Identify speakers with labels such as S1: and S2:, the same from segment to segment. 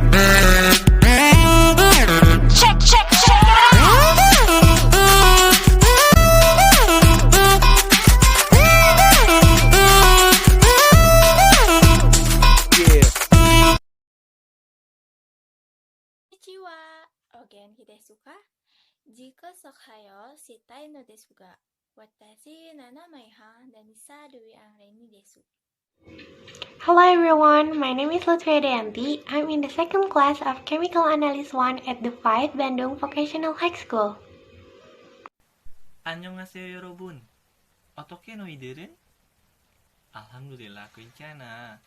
S1: Check, check, check it out.
S2: Konnichiwa. O genki desu ka? Jika sok hayo shitai no desu ga. Watashi nanamai ha Danisa Dwi Anggreni desu.
S3: Hello everyone, my name is Lutfi Deanti. I'm in the second class of Chemical Analyst 1 at the 5 Bandung Vocational High School.
S4: 안녕하세요 여러분. 어떻게 너희들은? 알함dulillah 괜찮아.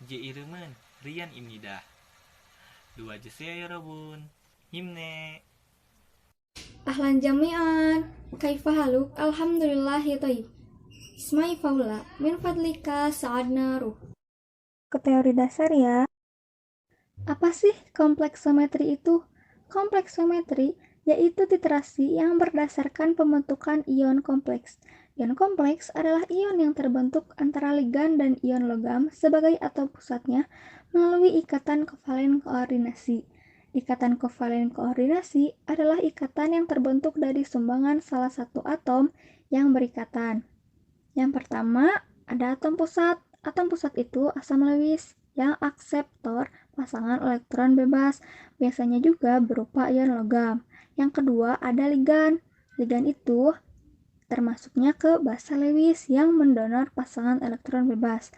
S4: 제 이름은 리안입니다. 도와주세요 여러분. 힘내.
S5: Ahlan jami'an, kaifa haluk, alhamdulillahi thayyib. Ismai Faula, min fadlika sa'adna ruh.
S6: Ke teori dasar ya. Apa sih kompleksometri itu? Kompleksometri yaitu literasi yang berdasarkan pembentukan ion kompleks. Ion kompleks adalah ion yang terbentuk antara ligan dan ion logam sebagai atom pusatnya melalui ikatan kovalen koordinasi. Ikatan kovalen koordinasi adalah ikatan yang terbentuk dari sumbangan salah satu atom yang berikatan. Yang pertama, ada atom pusat. Atom pusat itu asam Lewis yang akseptor pasangan elektron bebas, biasanya juga berupa ion logam. Yang kedua, ada ligan. Ligan itu termasuknya ke basa Lewis yang mendonor pasangan elektron bebas.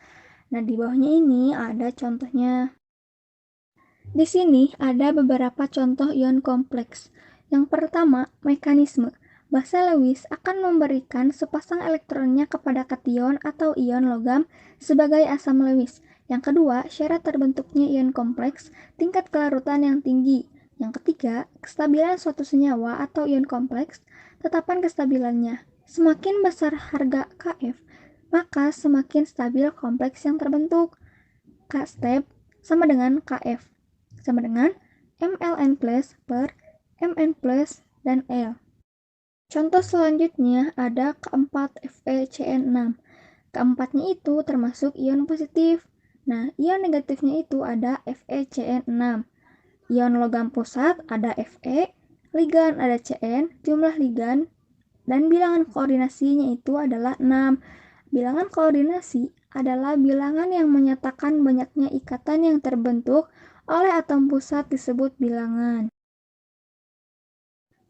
S6: Nah, di bawahnya ini ada contohnya. Di sini ada beberapa contoh ion kompleks. Yang pertama, mekanisme. Basa Lewis akan memberikan sepasang elektronnya kepada kation atau ion logam sebagai asam Lewis. Yang kedua, syarat terbentuknya ion kompleks, tingkat kelarutan yang tinggi. Yang ketiga, kestabilan suatu senyawa atau ion kompleks, tetapan kestabilannya. Semakin besar harga Kf, maka semakin stabil kompleks yang terbentuk. K-step sama dengan Kf, sama dengan mln plus per mn plus dan L. Contoh selanjutnya ada keempat FeCN6. Keempatnya itu termasuk ion positif. Nah, ion negatifnya itu ada FeCN6. Ion logam pusat ada Fe, ligan ada Cn, jumlah ligan, dan bilangan koordinasinya itu adalah 6. Bilangan koordinasi adalah bilangan yang menyatakan banyaknya ikatan yang terbentuk oleh atom pusat disebut bilangan.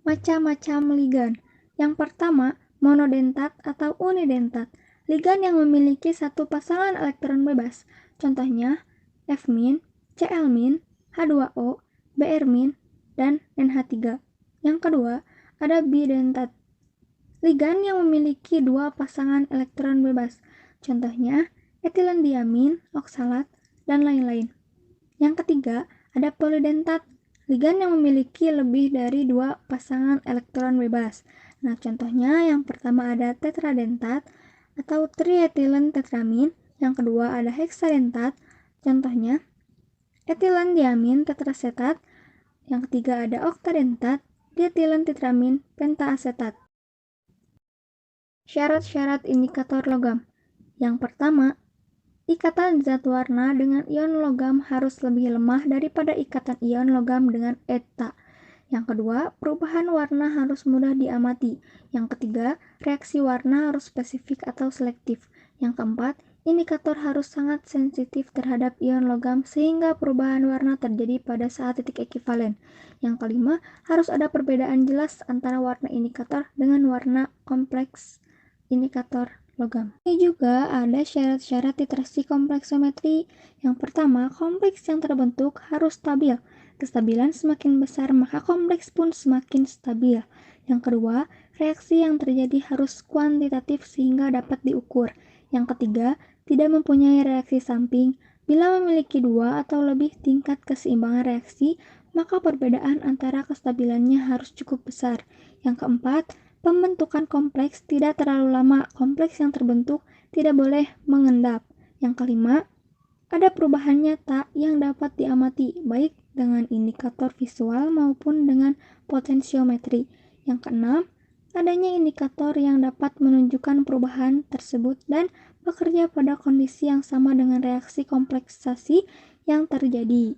S6: Macam-macam ligan. Yang pertama, monodentat atau unidentat. Ligan yang memiliki satu pasangan elektron bebas. Contohnya, F-, Cl-, H2O, Br-, dan NH3. Yang kedua, ada bidentat. Ligan yang memiliki dua pasangan elektron bebas. Contohnya, etilendiamin, oksalat, dan lain-lain. Yang ketiga, ada polidentat. Ligan yang memiliki lebih dari dua pasangan elektron bebas. Nah, contohnya yang pertama ada tetradentat atau trietilen tetramin, yang kedua ada heksadentat, contohnya etilen diamin tetrasetat, yang ketiga ada oktadentat, dietilen tetramin pentaasetat. Syarat-syarat indikator logam. Yang pertama, ikatan zat warna dengan ion logam harus lebih lemah daripada ikatan ion logam dengan eta. Yang kedua, perubahan warna harus mudah diamati. Yang ketiga, reaksi warna harus spesifik atau selektif. Yang keempat, indikator harus sangat sensitif terhadap ion logam sehingga perubahan warna terjadi pada saat titik ekivalen. Yang kelima, harus ada perbedaan jelas antara warna indikator dengan warna kompleks indikator logam. Ini juga ada syarat-syarat literasi kompleksometri. Yang pertama, kompleks yang terbentuk harus stabil. Kestabilan semakin besar, maka kompleks pun semakin stabil. Yang kedua, reaksi yang terjadi harus kuantitatif sehingga dapat diukur. Yang ketiga, tidak mempunyai reaksi samping. Bila memiliki dua atau lebih tingkat keseimbangan reaksi, maka perbedaan antara kestabilannya harus cukup besar. Yang keempat, pembentukan kompleks tidak terlalu lama. Kompleks yang terbentuk tidak boleh mengendap. Yang kelima, ada perubahan nyata yang dapat diamati, baik dengan indikator visual maupun dengan potensiometri. Yang keenam, adanya indikator yang dapat menunjukkan perubahan tersebut dan bekerja pada kondisi yang sama dengan reaksi kompleksasi yang terjadi.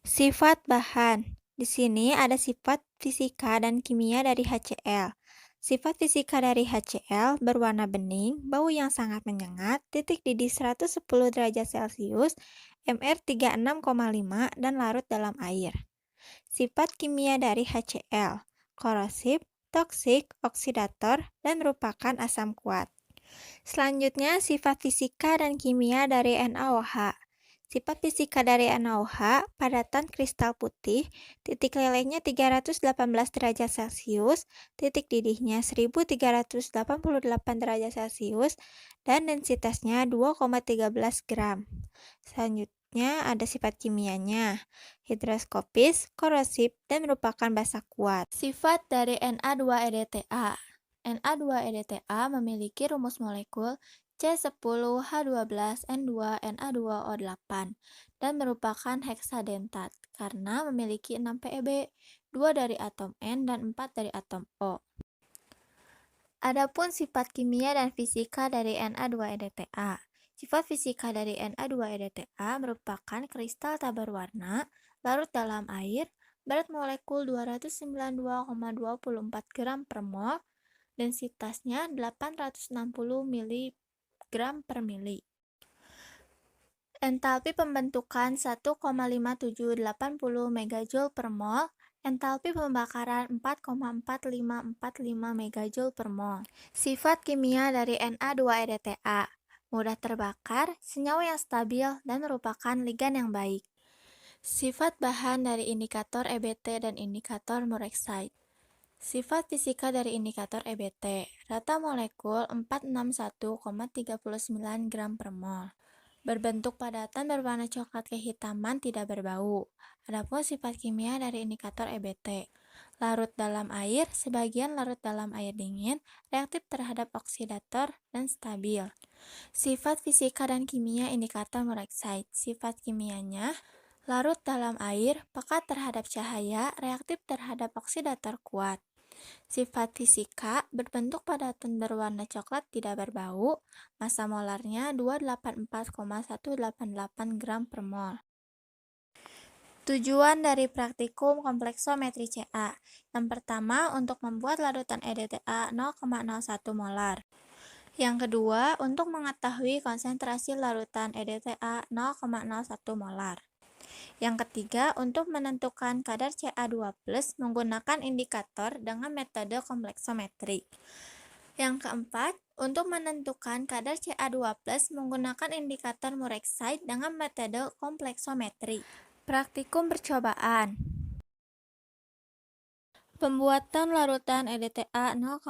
S2: Sifat bahan. Di sini ada sifat fisika dan kimia dari HCl. Sifat fisika dari HCl berwarna bening, bau yang sangat menyengat, titik didih 110 derajat Celcius, Mr 36,5 dan larut dalam air. Sifat kimia dari HCl, korosif, toksik, oksidator, dan merupakan asam kuat. Selanjutnya, sifat fisika dan kimia dari NaOH. Sifat fisika dari NaOH, padatan kristal putih, titik lelehnya 318 derajat Celcius, titik didihnya 1388 derajat Celcius, dan densitasnya 2,13 gram. Selanjutnya ada sifat kimianya, hidroskopis, korosif, dan merupakan basa kuat. Sifat dari Na2EDTA. Na2EDTA memiliki rumus molekul C10H12N2Na2O8 dan merupakan heksadentat karena memiliki 6 PeB, 2 dari atom N dan 4 dari atom O. Adapun sifat kimia dan fisika dari Na2EDTA. Sifat fisika dari Na2EDTA merupakan kristal tak berwarna, larut dalam air, berat molekul 292,24 gram per mol, densitasnya 860 mg per mili. Entalpi pembentukan 1,5780 MJ per mol, entalpi pembakaran 4,4545 MJ per mol. Sifat kimia dari Na2EDTA, mudah terbakar, senyawa yang stabil, dan merupakan ligan yang baik. Sifat bahan dari indikator EBT dan indikator Murekside. Sifat fisika dari indikator EBT, rata molekul 461,39 gram per mol. Berbentuk padatan berwarna coklat kehitaman, tidak berbau. Adapun sifat kimia dari indikator EBT, larut dalam air, sebagian larut dalam air dingin, reaktif terhadap oksidator, dan stabil. Sifat fisika dan kimia indikator Murekside, sifat kimianya, larut dalam air, pekat terhadap cahaya, reaktif terhadap oksidator kuat. Sifat fisika, berbentuk padatan berwarna coklat, tidak berbau, massa molarnya 284,188 gram per mol. Tujuan dari praktikum kompleksometri CA. Yang pertama, untuk membuat larutan EDTA 0,01 molar. Yang kedua, untuk mengetahui konsentrasi larutan EDTA 0,01 molar. Yang ketiga, untuk menentukan kadar Ca2+ menggunakan indikator dengan metode kompleksometri. Yang keempat, untuk menentukan kadar Ca2+ menggunakan indikator Murekside dengan metode kompleksometri. Praktikum percobaan. Pembuatan larutan EDTA 0,01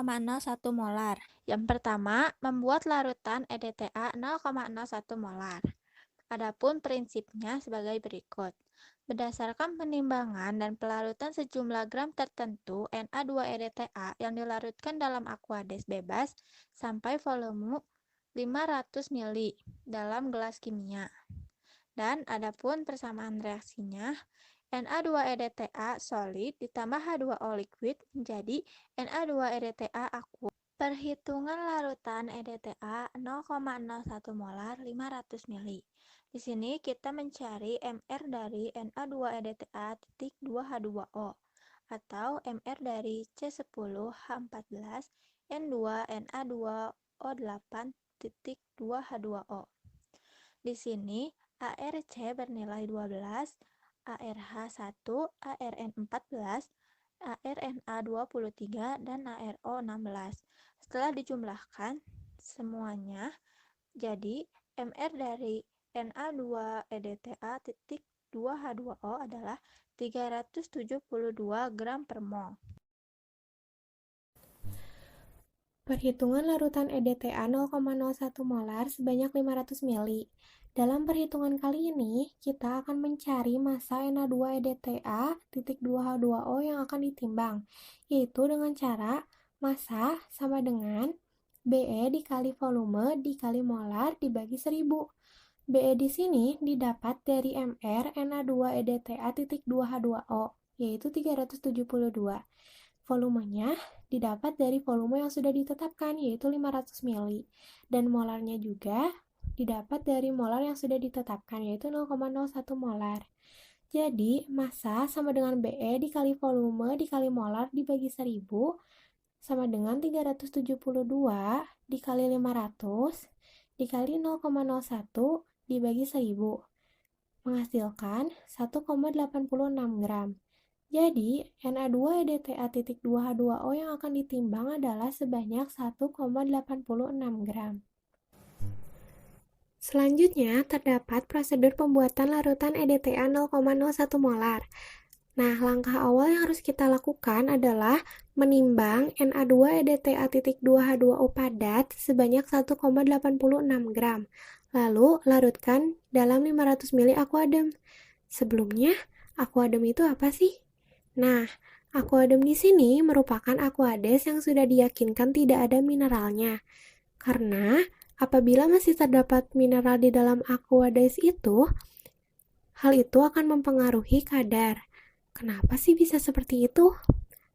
S2: molar. Yang pertama, membuat larutan EDTA 0,01 molar. Adapun prinsipnya sebagai berikut. Berdasarkan penimbangan dan pelarutan sejumlah gram tertentu Na2EDTA yang dilarutkan dalam aqueous bebas sampai volume 500 ml dalam gelas kimia. Dan adapun persamaan reaksinya, Na2EDTA solid ditambah H2O liquid menjadi Na2EDTA aqueous. Perhitungan larutan EDTA 0,01 molar 500 ml. Di sini kita mencari Mr dari Na2EDTA titik 2H2O atau Mr dari C10H14 N2Na2O8 titik 2H2O. Di sini ARC bernilai 12, ARH1, ARN14, ARNA23, dan ARO16. Setelah dijumlahkan semuanya, jadi Mr dari Na2EDTA titik 2H2O adalah 372 gram per mol.
S3: Perhitungan larutan EDTA 0,01 molar sebanyak 500 ml. Dalam perhitungan kali ini, kita akan mencari massa Na2EDTA titik 2H2O yang akan ditimbang, yaitu dengan cara massa sama dengan BE dikali volume dikali molar dibagi 1000. BE di sini didapat dari Mr Na2EDTA titik 2H2O, yaitu 372. Volumenya didapat dari volume yang sudah ditetapkan, yaitu 500 ml. Dan molarnya juga didapat dari molar yang sudah ditetapkan, yaitu 0,01 molar. Jadi, massa sama dengan BE dikali volume dikali molar dibagi 1000 sama dengan 372 dikali 500 dikali 0,01 dibagi 1000, menghasilkan 1,86 gram. Jadi, Na2EDTA.2H2O yang akan ditimbang adalah sebanyak 1,86 gram. Selanjutnya, terdapat prosedur pembuatan larutan EDTA 0,01 molar. Nah, langkah awal yang harus kita lakukan adalah menimbang Na2EDTA.2H2O padat sebanyak 1,86 gram. Lalu, larutkan dalam 500 ml aquadem. Sebelumnya, aquadem itu apa sih? Nah, aquadem di sini merupakan aquades yang sudah diyakinkan tidak ada mineralnya. Karena apabila masih terdapat mineral di dalam aquades itu, hal itu akan mempengaruhi kadar. Kenapa sih bisa seperti itu?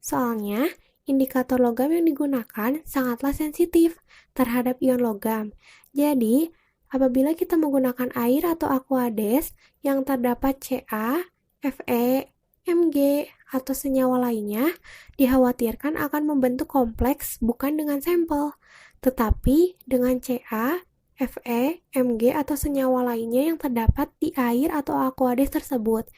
S3: Soalnya, indikator logam yang digunakan sangatlah sensitif terhadap ion logam. Jadi, apabila kita menggunakan air atau aquades yang terdapat Ca, Fe, Mg, atau senyawa lainnya, dikhawatirkan akan membentuk kompleks bukan dengan sampel, tetapi dengan Ca, Fe, Mg, atau senyawa lainnya yang terdapat di air atau aquades tersebut.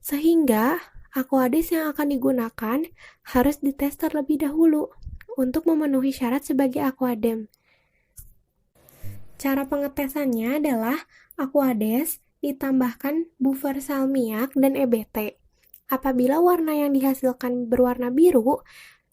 S3: Sehingga, aquades yang akan digunakan harus dites terlebih dahulu untuk memenuhi syarat sebagai aquadem. Cara pengetesannya adalah aquades ditambahkan buffer salmiak dan EBT. Apabila warna yang dihasilkan berwarna biru,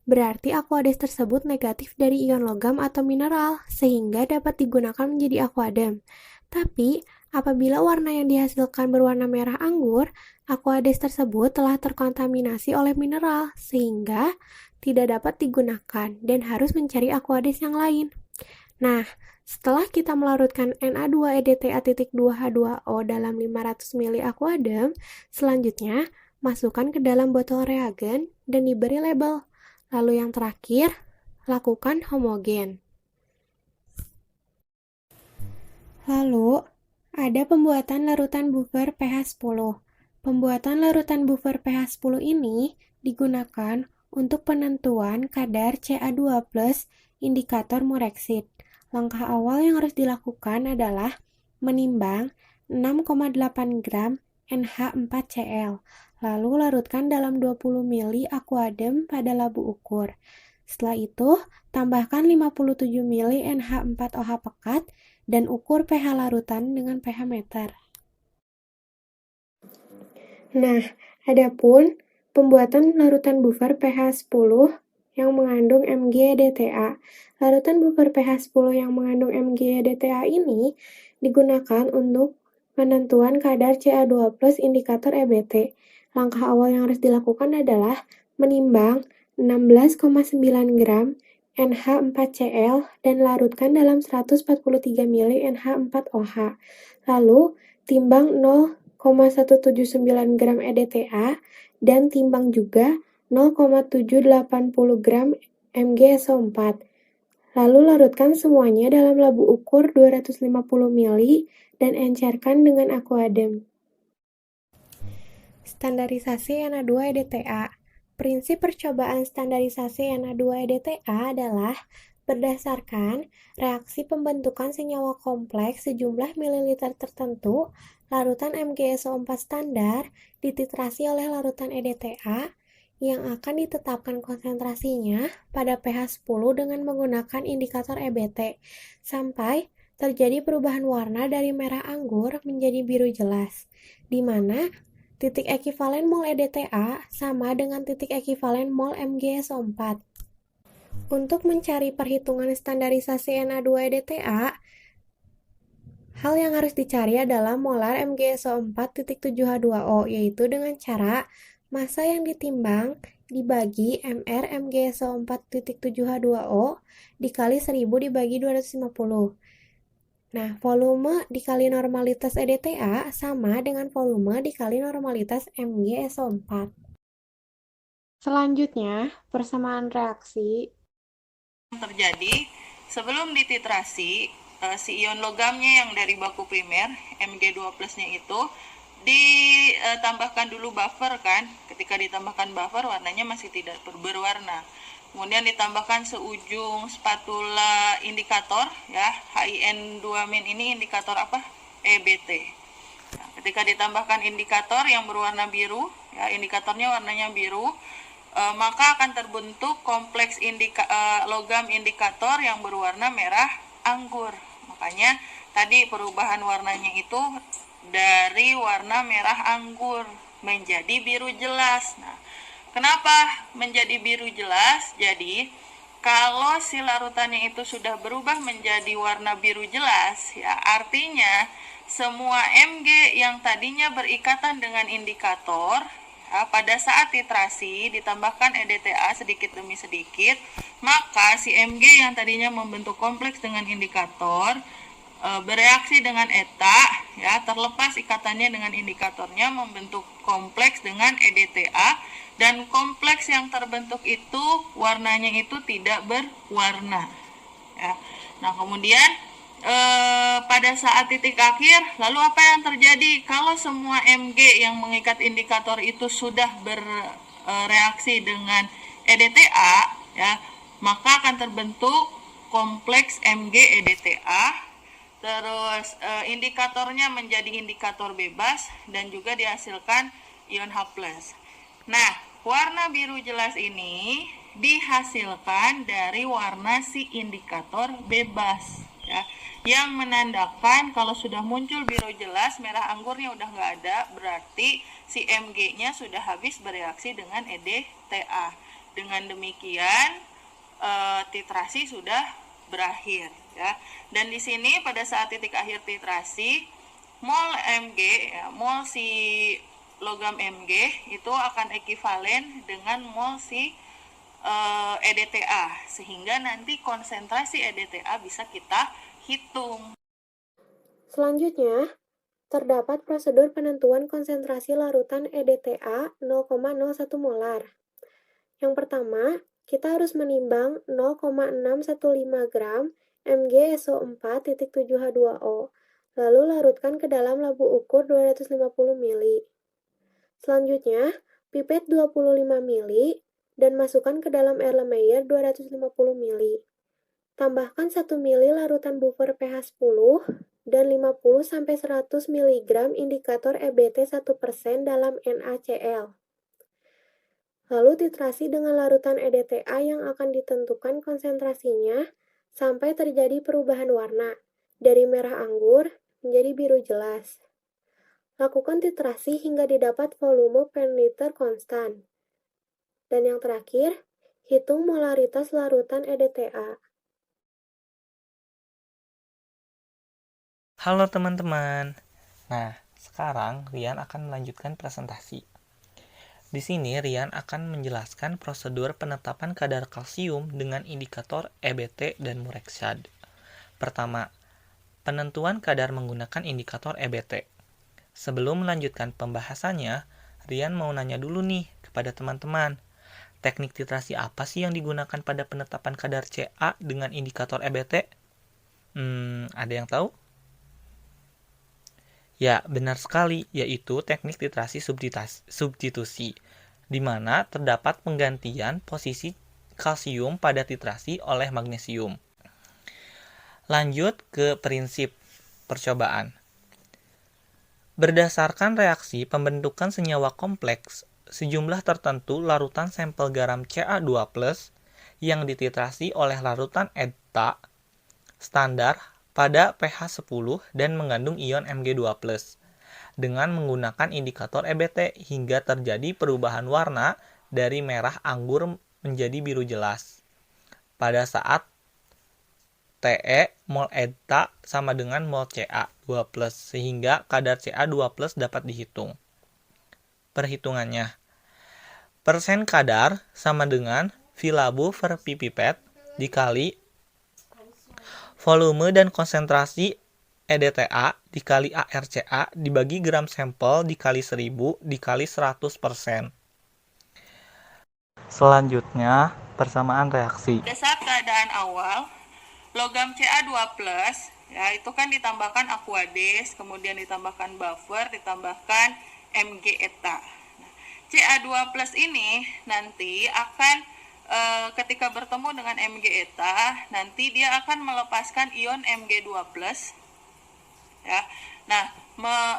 S3: berarti aquades tersebut negatif dari ion logam atau mineral, sehingga dapat digunakan menjadi aquadem. Tapi, apabila warna yang dihasilkan berwarna merah anggur, aquades tersebut telah terkontaminasi oleh mineral, sehingga tidak dapat digunakan dan harus mencari aquades yang lain. Nah, setelah kita melarutkan Na2EDTA.2H2O dalam 500 ml aquadem, selanjutnya masukkan ke dalam botol reagen dan diberi label. Lalu yang terakhir, lakukan homogen. Lalu, ada pembuatan larutan buffer pH 10. Pembuatan larutan buffer pH 10 ini digunakan untuk penentuan kadar Ca2+, indikator Mureksit. Langkah awal yang harus dilakukan adalah menimbang 6,8 gram NH4Cl, lalu larutkan dalam 20 ml aquadem pada labu ukur. Setelah itu, tambahkan 57 ml NH4OH pekat dan ukur pH larutan dengan pH meter. Nah, adapun pembuatan larutan buffer pH 10 yang mengandung MgEDTA. Larutan buffer pH 10 yang mengandung MgEDTA ini digunakan untuk penentuan kadar Ca2+ indikator EBT. Langkah awal yang harus dilakukan adalah menimbang 16,9 gram NH4Cl dan larutkan dalam 143 ml NH4OH. Lalu, timbang 0,179 gram EDTA dan timbang juga 0,780 gram MgSO4. Lalu larutkan semuanya dalam labu ukur 250 ml dan encerkan dengan aquadem. Standarisasi Na2EDTA. Prinsip percobaan standarisasi Na2EDTA adalah berdasarkan reaksi pembentukan senyawa kompleks sejumlah mililiter tertentu, larutan MgSO4 standar dititrasi oleh larutan EDTA yang akan ditetapkan konsentrasinya pada pH 10 dengan menggunakan indikator EBT sampai terjadi perubahan warna dari merah anggur menjadi biru jelas, di mana titik ekivalen mol EDTA sama dengan titik ekivalen mol MgSO4. Untuk mencari perhitungan standarisasi Na2EDTA, hal yang harus dicari adalah molar MgSO4.7H2O, yaitu dengan cara massa yang ditimbang dibagi Mr MgSO4.7H2O dikali 1000 dibagi 250. Nah, volume dikali normalitas EDTA sama dengan volume dikali normalitas MgSO4. Selanjutnya, persamaan reaksi
S7: terjadi sebelum dititrasi si ion logamnya yang dari baku primer Mg2+-nya itu ditambahkan dulu buffer kan. Ketika ditambahkan buffer warnanya masih tidak berwarna. Kemudian ditambahkan seujung spatula indikator ya, HIN2 min ini indikator apa? EBT. Nah, ketika ditambahkan indikator yang berwarna biru ya, indikatornya warnanya biru, maka akan terbentuk kompleks logam indikator yang berwarna merah anggur. Makanya tadi perubahan warnanya itu dari warna merah anggur menjadi biru jelas. Nah, kenapa menjadi biru jelas? Jadi, kalau si larutannya itu sudah berubah menjadi warna biru jelas, ya artinya semua Mg yang tadinya berikatan dengan indikator, ya, pada saat titrasi ditambahkan EDTA sedikit demi sedikit, maka si Mg yang tadinya membentuk kompleks dengan indikator bereaksi dengan eta, ya terlepas ikatannya dengan indikatornya membentuk kompleks dengan EDTA, dan kompleks yang terbentuk itu warnanya itu tidak berwarna. Ya. Nah kemudian pada saat titik akhir, lalu apa yang terjadi kalau semua Mg yang mengikat indikator itu sudah bereaksi dengan EDTA, ya maka akan terbentuk kompleks Mg EDTA. Terus indikatornya menjadi indikator bebas dan juga dihasilkan ion H+. Nah, warna biru jelas ini dihasilkan dari warna si indikator bebas ya, yang menandakan kalau sudah muncul biru jelas, merah anggurnya udah nggak ada, berarti si Mg-nya sudah habis bereaksi dengan EDTA. Dengan demikian titrasi sudah berakhir ya. Dan di sini pada saat titik akhir titrasi, mol Mg ya, mol si logam Mg itu akan ekivalen dengan mol si EDTA, sehingga nanti konsentrasi EDTA bisa kita hitung.
S3: Selanjutnya, terdapat prosedur penentuan konsentrasi larutan EDTA 0,01 molar. Yang pertama, kita harus menimbang 0,615 gram MgSO4.7H2O, lalu larutkan ke dalam labu ukur 250 ml. Selanjutnya, pipet 25 ml dan masukkan ke dalam air Lemaier 250 ml. Tambahkan 1 ml larutan buffer pH 10 dan 50-100 mg indikator EBT 1% dalam NaCl. Lalu titrasi dengan larutan EDTA yang akan ditentukan konsentrasinya sampai terjadi perubahan warna dari merah anggur menjadi biru jelas. Lakukan titrasi hingga didapat volume per liter konstan. Dan yang terakhir, hitung molaritas larutan EDTA.
S4: Halo teman-teman. Nah, sekarang Rian akan melanjutkan presentasi. Di sini Rian akan menjelaskan prosedur penetapan kadar kalsium dengan indikator EBT dan Murexad. Pertama, penentuan kadar menggunakan indikator EBT. Sebelum melanjutkan pembahasannya, Rian mau nanya dulu nih kepada teman-teman. Teknik titrasi apa sih yang digunakan pada penetapan kadar Ca dengan indikator EBT? Ada yang tahu? Ya, benar sekali, yaitu teknik titrasi substitusi, di mana terdapat penggantian posisi kalsium pada titrasi oleh magnesium. Lanjut ke prinsip percobaan. Berdasarkan reaksi pembentukan senyawa kompleks, sejumlah tertentu larutan sampel garam Ca2+ yang dititrasi oleh larutan EDTA standar pada pH 10 dan mengandung ion Mg2+, dengan menggunakan indikator EBT hingga terjadi perubahan warna dari merah anggur menjadi biru jelas. Pada saat Te mol EDTA sama dengan mol Ca2+, sehingga kadar Ca2+ dapat dihitung. Perhitungannya, persen kadar sama dengan V labu per pipet dikali volume dan konsentrasi EDTA dikali ARCA dibagi gram sampel dikali 1000 dikali 100%. Selanjutnya, persamaan reaksi.
S7: Pada saat keadaan awal, logam Ca2+ ya itu kan ditambahkan aquades, kemudian ditambahkan buffer, ditambahkan Mg eta. Nah, Ca2+ ini nanti akan ketika bertemu dengan Mg eta, nanti dia akan melepaskan ion Mg2+, ya. Nah,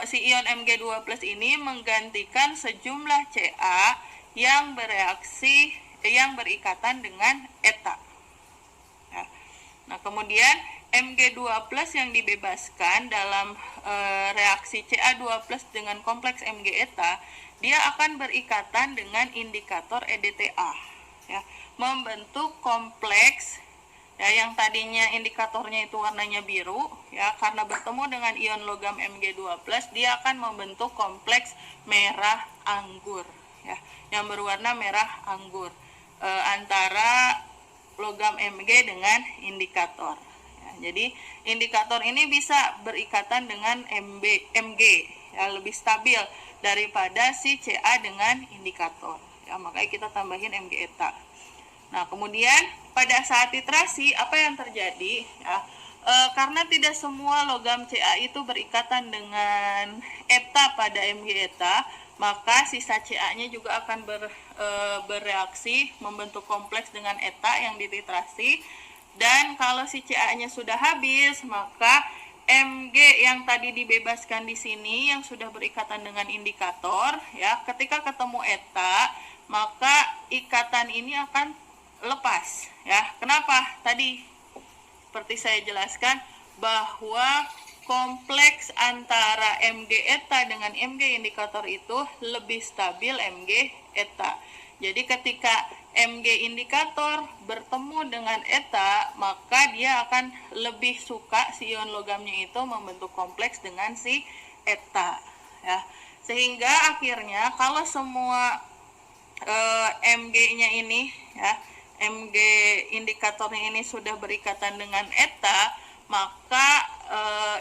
S7: si ion Mg2+ ini menggantikan sejumlah Ca yang bereaksi yang berikatan dengan eta. Ya. Nah, kemudian Mg2+ yang dibebaskan dalam reaksi Ca2+ dengan kompleks Mg eta, dia akan berikatan dengan indikator EDTA, ya, membentuk kompleks ya, yang tadinya indikatornya itu warnanya biru, ya, karena bertemu dengan ion logam Mg2+, dia akan membentuk kompleks merah anggur, ya, yang berwarna merah anggur antara logam Mg dengan indikator. Ya, jadi indikator ini bisa berikatan dengan Mg, ya, lebih stabil daripada si Ca dengan indikator. Ya, makanya kita tambahin Mg eta. Nah, kemudian pada saat titrasi apa yang terjadi? Ya, karena tidak semua logam Ca itu berikatan dengan eta pada Mg eta, maka sisa Ca-nya juga akan bereaksi membentuk kompleks dengan eta yang dititrasi. Dan kalau si Ca-nya sudah habis, maka Mg yang tadi dibebaskan di sini yang sudah berikatan dengan indikator, ya, ketika ketemu eta, maka ikatan ini akan lepas, ya. Kenapa? Tadi seperti saya jelaskan bahwa kompleks antara Mg eta dengan Mg indikator itu lebih stabil Mg eta. Jadi ketika Mg indikator bertemu dengan eta, maka dia akan lebih suka si ion logamnya itu membentuk kompleks dengan si eta, ya. Sehingga akhirnya kalau semua Mg-nya ini, ya, Mg indikatornya ini sudah berikatan dengan eta, maka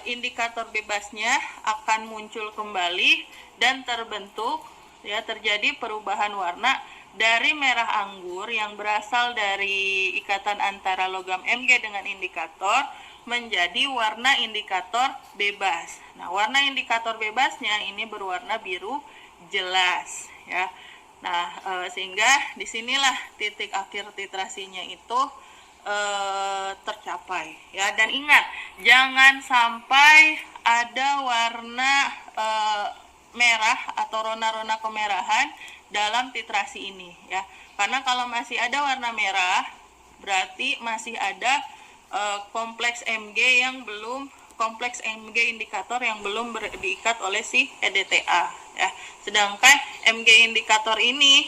S7: indikator bebasnya akan muncul kembali dan terbentuk, ya, terjadi perubahan warna dari merah anggur yang berasal dari ikatan antara logam Mg dengan indikator menjadi warna indikator bebas. Nah, warna indikator bebasnya ini berwarna biru jelas, ya. Nah, sehingga disinilah titik akhir titrasinya itu tercapai, ya. Dan ingat, jangan sampai ada warna merah atau rona-rona kemerahan dalam titrasi ini, ya. Karena kalau masih ada warna merah, berarti masih ada kompleks Mg indikator yang belum diikat oleh si EDTA, ya. Sedangkan Mg indikator ini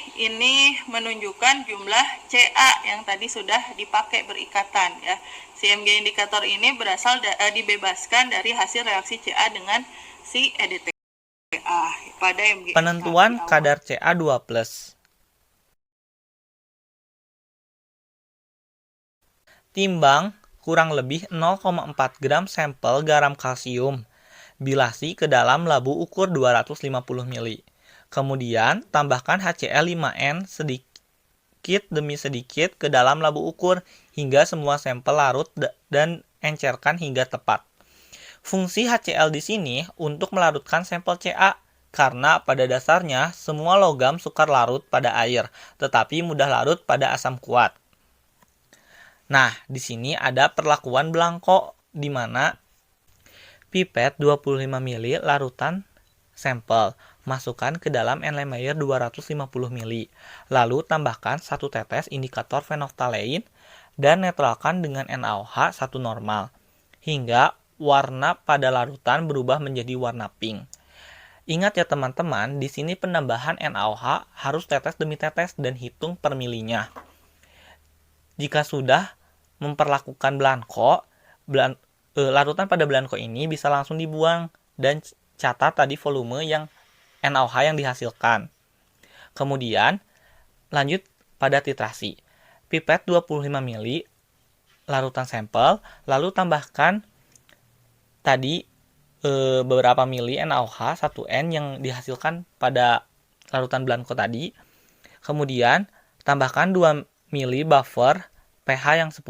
S7: menunjukkan jumlah Ca yang tadi sudah dipakai berikatan, ya. Si Mg indikator ini berasal dibebaskan dari hasil reaksi Ca dengan si EDTA pada Mg.
S4: Penentuan kadar Ca2+. Timbang kurang lebih 0,4 gram sampel garam kalsium. Bilasi ke dalam labu ukur 250 ml. Kemudian, tambahkan HCl5N sedikit demi sedikit ke dalam labu ukur hingga semua sampel larut dan encerkan hingga tepat. Fungsi HCl di sini untuk melarutkan sampel Ca, karena pada dasarnya semua logam sukar larut pada air, tetapi mudah larut pada asam kuat. Nah, di sini ada perlakuan belangko, di mana pipet 25 ml larutan sampel, masukkan ke dalam Erlenmeyer 250 ml, lalu tambahkan 1 tetes indikator fenoftalein dan netralkan dengan NaOH 1 normal, hingga warna pada larutan berubah menjadi warna pink. Ingat ya teman-teman, di sini penambahan NaOH harus tetes demi tetes dan hitung per milinya. Jika sudah memperlakukan blanko, larutan pada blanko ini bisa langsung dibuang dan catat tadi volume yang NaOH yang dihasilkan. Kemudian lanjut pada titrasi. Pipet 25 ml larutan sampel, lalu tambahkan tadi beberapa mili NaOH 1N yang dihasilkan pada larutan blanko tadi. Kemudian tambahkan 2 mili buffer pH yang 10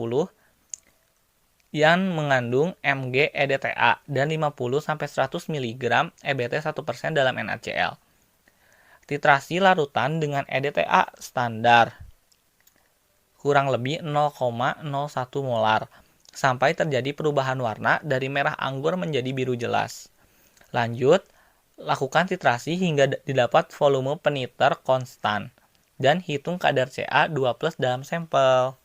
S4: yang mengandung mg EDTA dan 50-100 mg EBT 1% dalam NaCl. Titrasi larutan dengan EDTA standar kurang lebih 0,01 molar sampai terjadi perubahan warna dari merah anggur menjadi biru jelas. Lanjut, lakukan titrasi hingga didapat volume peniter konstan dan hitung kadar Ca2+ dalam sampel.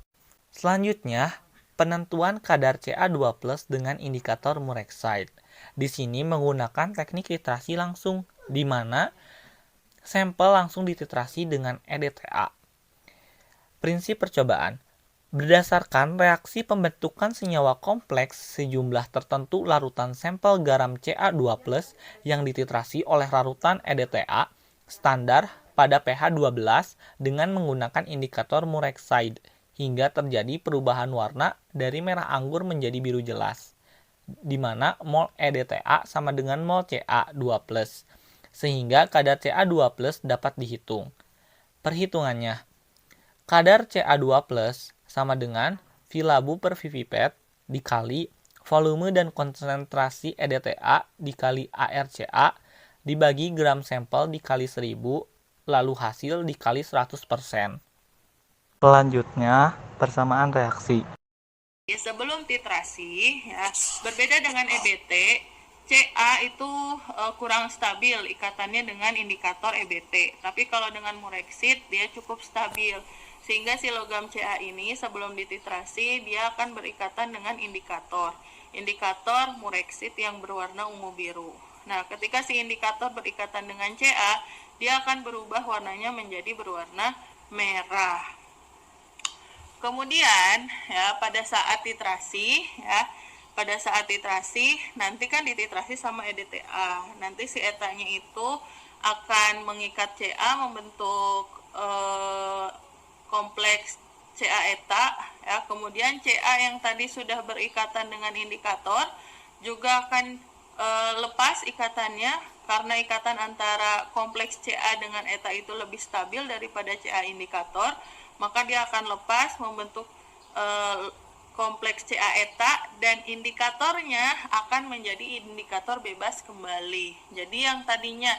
S4: Selanjutnya, penentuan kadar Ca2+ dengan indikator Murexide. Di sini menggunakan teknik titrasi langsung, di mana sampel langsung dititrasi dengan EDTA. Prinsip percobaan. Berdasarkan reaksi pembentukan senyawa kompleks sejumlah tertentu larutan sampel garam Ca2+ yang dititrasi oleh larutan EDTA standar pada pH 12 dengan menggunakan indikator Murexide hingga terjadi perubahan warna dari merah anggur menjadi biru jelas, di mana mol EDTA sama dengan mol Ca2+, sehingga kadar Ca2+ dapat dihitung. Perhitungannya, kadar Ca2+ sama dengan V/Labu per Vivipet dikali volume dan konsentrasi EDTA dikali ARCA dibagi gram sampel dikali 1000, lalu hasil dikali 100%. Selanjutnya, persamaan reaksi.
S7: Sebelum titrasi, ya, berbeda dengan EBT, Ca itu kurang stabil ikatannya dengan indikator EBT. Tapi kalau dengan Murexide, dia cukup stabil. Sehingga si logam Ca ini sebelum dititrasi, dia akan berikatan dengan indikator Murexide yang berwarna ungu biru. Nah, ketika si indikator berikatan dengan Ca, dia akan berubah warnanya menjadi berwarna merah. Kemudian ya pada saat titrasi nanti kan dititrasi sama EDTA. Nanti si etanya itu akan mengikat Ca membentuk kompleks Ca eta ya. Kemudian Ca yang tadi sudah berikatan dengan indikator juga akan lepas ikatannya karena ikatan antara kompleks Ca dengan eta itu lebih stabil daripada Ca indikator. Maka dia akan lepas membentuk kompleks Ca eta dan indikatornya akan menjadi indikator bebas kembali. Jadi yang tadinya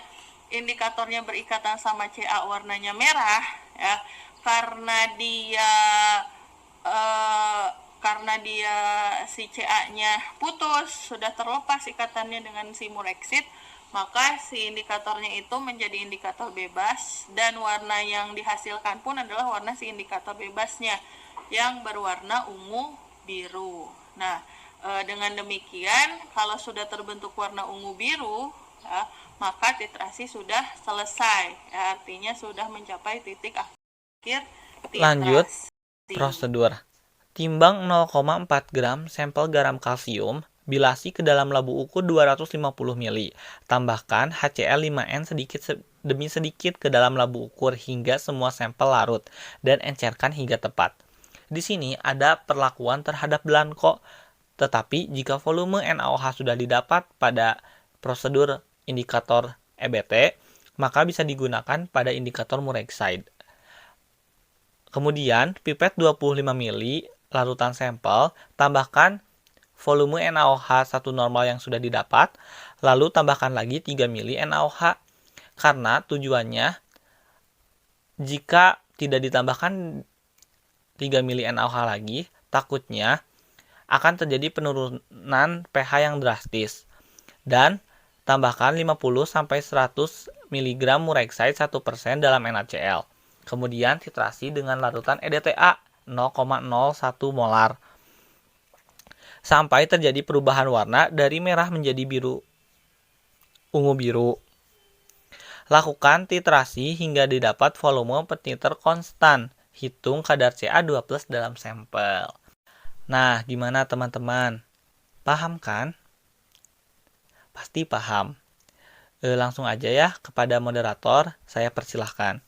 S7: indikatornya berikatan sama Ca warnanya merah ya, karena dia si Ca-nya putus, sudah terlepas ikatannya dengan si Murexide, maka si indikatornya itu menjadi indikator bebas dan warna yang dihasilkan pun adalah warna si indikator bebasnya yang berwarna ungu biru. Nah, dengan demikian kalau sudah terbentuk warna ungu biru ya, maka titrasi sudah selesai ya, artinya sudah mencapai titik akhir titrasi.
S4: Lanjut, prosedur. Timbang 0,4 gram sampel garam kalsium, bilasi ke dalam labu ukur 250 ml. Tambahkan HCl5N sedikit demi sedikit ke dalam labu ukur hingga semua sampel larut dan encerkan hingga tepat. Di sini ada perlakuan terhadap belangko, tetapi jika volume NaOH sudah didapat pada prosedur indikator EBT, maka bisa digunakan pada indikator Murexide. Kemudian, pipet 25 ml larutan sampel, tambahkan volume NaOH 1 normal yang sudah didapat, lalu tambahkan lagi 3 ml NaOH. Karena tujuannya, jika tidak ditambahkan 3 ml NaOH lagi, takutnya akan terjadi penurunan pH yang drastis. Dan tambahkan 50-100 mg Murexide 1% dalam NaCl. Kemudian titrasi dengan larutan EDTA 0,01 molar. Sampai terjadi perubahan warna dari merah menjadi biru, ungu biru. Lakukan titrasi hingga didapat volume peniter konstan. Hitung kadar Ca2+ dalam sampel. Nah, gimana teman-teman? Paham kan? Pasti paham. Langsung aja ya kepada moderator, saya persilahkan.